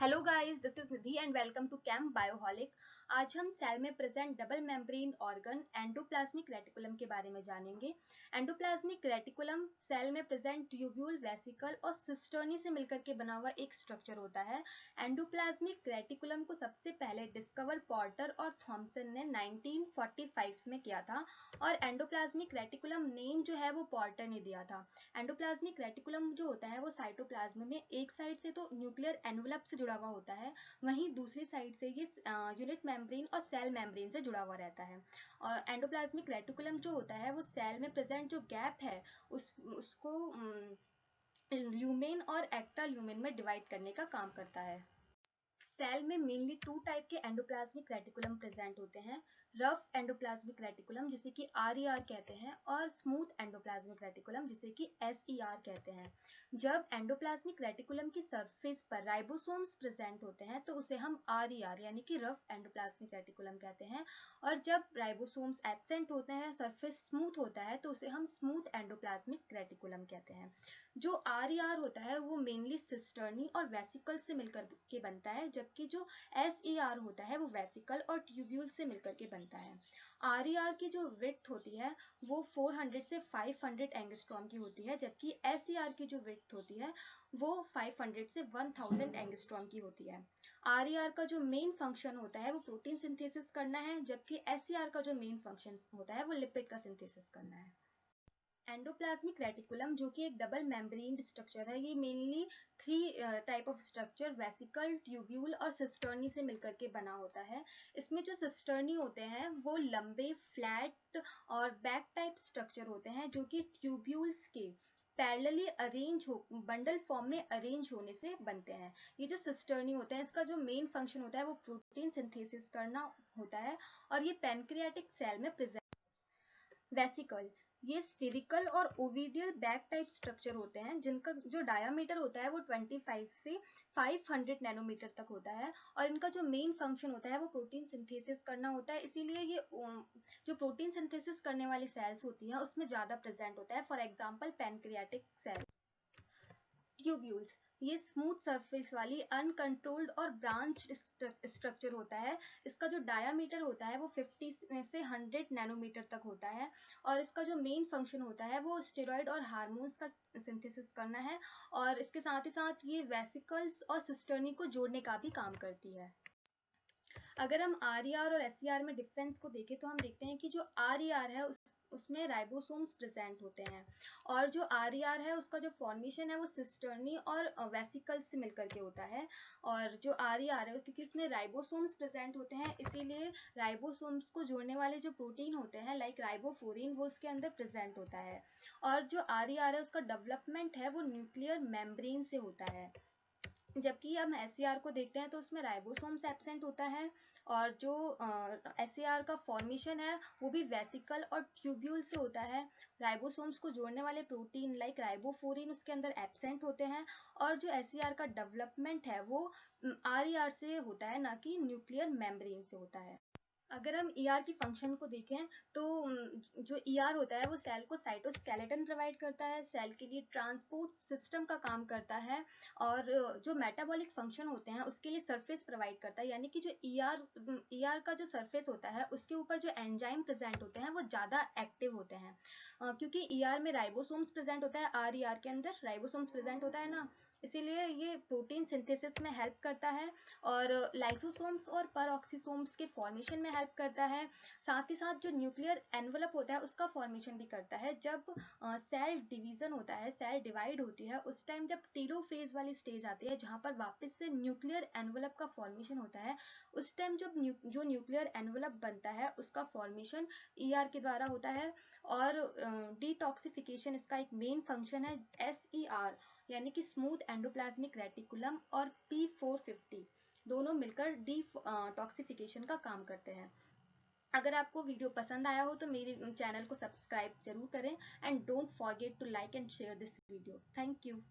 Hello guys, this is Nidhi and welcome to Camp Bioholic. आज हम cell में present double membrane organ endoplasmic reticulum के बारे में जानेंगे। एंडोप्लाज्मिक रेटिकुलम सेल में प्रेजेंट ट्यूब्यूल, वेसिकल और सिस्टर्नी से मिलकर के बना हुआ एक स्ट्रक्चर होता है। एंडोप्लाज्मिक रेटिकुलम को सबसे पहले डिस्कवर पॉर्टर और थॉमसन ने 1945 में किया था और एंडोप्लाज्मिक रेटिकुलम नेम जो है वो पॉर्टर ने दिया था। एंडोप्लाज्मिक रेटिकुलम जो होता है वो साइटोप्लाज्म में एक साइड से तो न्यूक्लियर एनवलप से जुड़ा हुआ होता है, वहीं दूसरी साइड से ये यूनिट मेम्ब्रेन और सेल मेम्ब्रेन से जुड़ा हुआ रहता है। और एंडोप्लाज्मिक रेटिकुलम जो होता है वो सेल में प्रेजेंट जो गैप है उसको ल्यूमेन और एक्टा ल्यूमेन में डिवाइड करने का काम करता है। सेल में मेनली टू टाइप के एंडोप्लाज्मिक रेटिकुलम प्रेजेंट होते हैं। रफ एंडोप्लाज्मिक रेटिकुलम जिसे कि RER कहते हैं और स्मूथ एंडोप्लाज्मिक रेटिकुलम जिसे कि SER कहते हैं। जब एंडोप्लाज्मिक रेटिकुलम की सरफेस पर राइबोसोम्स प्रेजेंट होते हैं तो उसे हम RER यानी कि रफ एंडोप्लाज्मिक रेटिकुलम कहते हैं, और जब राइबोसोम्स एब्सेंट होते हैं, सरफेस स्मूथ होता है, तो उसे हम स्मूथ एंडोप्लाज्मिक रेटिकुलम कहते हैं। जो RER होता है वो मेनली सिस्टर्नी और वेसिकल से मिलकर के बनता है, जबकि जो SER होता है वो वेसिकल और ट्यूब्यूल से मिलकर के बनता है। RER की जो विड्थ होती है वो 400 से 500 एंगस्ट्रॉम की होती है, जबकि SER की जो विड्थ होती है वो 500 से 1000 एंगस्ट्रॉम की होती है। RER का जो मेन फंक्शन होता है वो प्रोटीन सिंथेसिस करना है, जबकि SER का जो मेन फंक्शन होता है वो लिपिड का सिंथेसिस करना है। एंडोप्लाज्मिक रेटिकुलम जो कि एक डबल मेम्ब्रेन स्ट्रक्चर है, ये mainly three type of structure vesicle, tubule और सिस्टर्नी से मिलकर के बना होता है। इसमें जो सिस्टर्नी होते हैं वो लंबे, फ्लैट और बैक टाइप स्ट्रक्चर होते हैं जो कि ट्यूब्यूल्स के पैरेलली अरेंज हो, बंडल फॉर्म में अरेंज होने से बनते हैं। ये जो सिस्टर्नी होते हैं इसका जो मेन फंक्शन होता है वो प्रोटीन सिंथेसिस करना होता है, और ये पैनक्रियाटिक सेल में प्रेजेंट। वेसिकल ये स्फेरिकल और ओविडियल बैक टाइप स्ट्रक्चर होते हैं जिनका जो डायामीटर होता है वो 25 से 500 नैनोमीटर तक होता है, और इनका जो मेन फंक्शन होता है वो प्रोटीन सिंथेसिस करना होता है। इसीलिए ये जो प्रोटीन सिंथेसिस करने वाली सेल्स होती है उसमें ज़्यादा प्रेजेंट होता है। For example pancreatic cell. Tubules ये स्मूथ सरफेस वाली अनकंट्रोल्ड और ब्रांच स्ट्रक्चर होता है। इसका जो डायामीटर होता है वो 50 से 100 नैनोमीटर तक होता है, और इसका जो मेन फंक्शन होता है वो स्टेरॉइड और हार्मोन्स का सिंथेसिस करना है, और इसके साथ ही साथ ये वेसिकल्स और सिस्टर्नी को जोड़ने का भी काम करती है। अगर हम RER और SER में डिफरेंस को देखें तो हम देखते हैं कि जो RER है उसमें राइबोसोम्स प्रेजेंट होते हैं, और जो RER है उसका जो फॉर्मेशन है वो सिस्टर्नी और वेसिकल से मिलकर के होता है। और जो RER है क्योंकि इसमें राइबोसोम्स प्रेजेंट होते हैं इसीलिए राइबोसोम्स को जोड़ने वाले जो प्रोटीन होते हैं लाइक राइबोफोरिन वो उसके अंदर प्रेजेंट होता है। और जो RER है उसका डेवलपमेंट है वो न्यूक्लियर मेम्ब्रेन से होता है, जबकि हम SER को देखते हैं तो उसमें राइबोसोम्स एब्सेंट होता है, और जो SER का फॉर्मेशन है वो भी वेसिकल और ट्यूब्यूल से होता है। राइबोसोम्स को जोड़ने वाले प्रोटीन लाइक राइबोफोरिन उसके अंदर एब्सेंट होते हैं, और जो SER का डेवलपमेंट है वो RER से होता है, ना कि न्यूक्लियर मेम्ब्रेन से होता है। अगर हम ER की फंक्शन को देखें तो जो ER होता है वो सेल को साइटोस्केलेटन प्रोवाइड करता है, सेल के लिए ट्रांसपोर्ट सिस्टम का काम करता है, और जो मेटाबॉलिक फंक्शन होते हैं उसके लिए सरफेस प्रोवाइड करता है। यानी कि जो ER का जो सरफेस होता है उसके ऊपर जो एंजाइम प्रेजेंट होते हैं वो ज़्यादा एक्टिव होते हैं, क्योंकि ER में राइबोसोम्स प्रेजेंट होता है, RER के अंदर राइबोसोम्स प्रेजेंट होता है ना, इसीलिए ये प्रोटीन सिंथेसिस में हेल्प करता है और लाइसोसोम्स और परऑक्सीसोम्स के फॉर्मेशन में हेल्प करता है। साथ ही साथ जो न्यूक्लियर एनवलप होता है उसका फॉर्मेशन भी करता है। जब सेल डिवीजन होता है, सेल डिवाइड होती है, उस टाइम जब टेलोफेज वाली स्टेज आती है जहाँ पर वापस से न्यूक्लियर एनवलप का फॉर्मेशन होता है, उस टाइम जब जो न्यूक्लियर एनवलप बनता है उसका फॉर्मेशन ER के द्वारा होता है, और डिटॉक्सिफिकेशन इसका एक मेन फंक्शन है। SER यानी कि स्मूथ एंडोप्लाज्मिक रेटिकुलम और P450 दोनों मिलकर डिटॉक्सिफिकेशन का काम करते हैं। अगर आपको वीडियो पसंद आया हो तो मेरे चैनल को सब्सक्राइब जरूर करें, and don't forget to like and share this video. Thank you.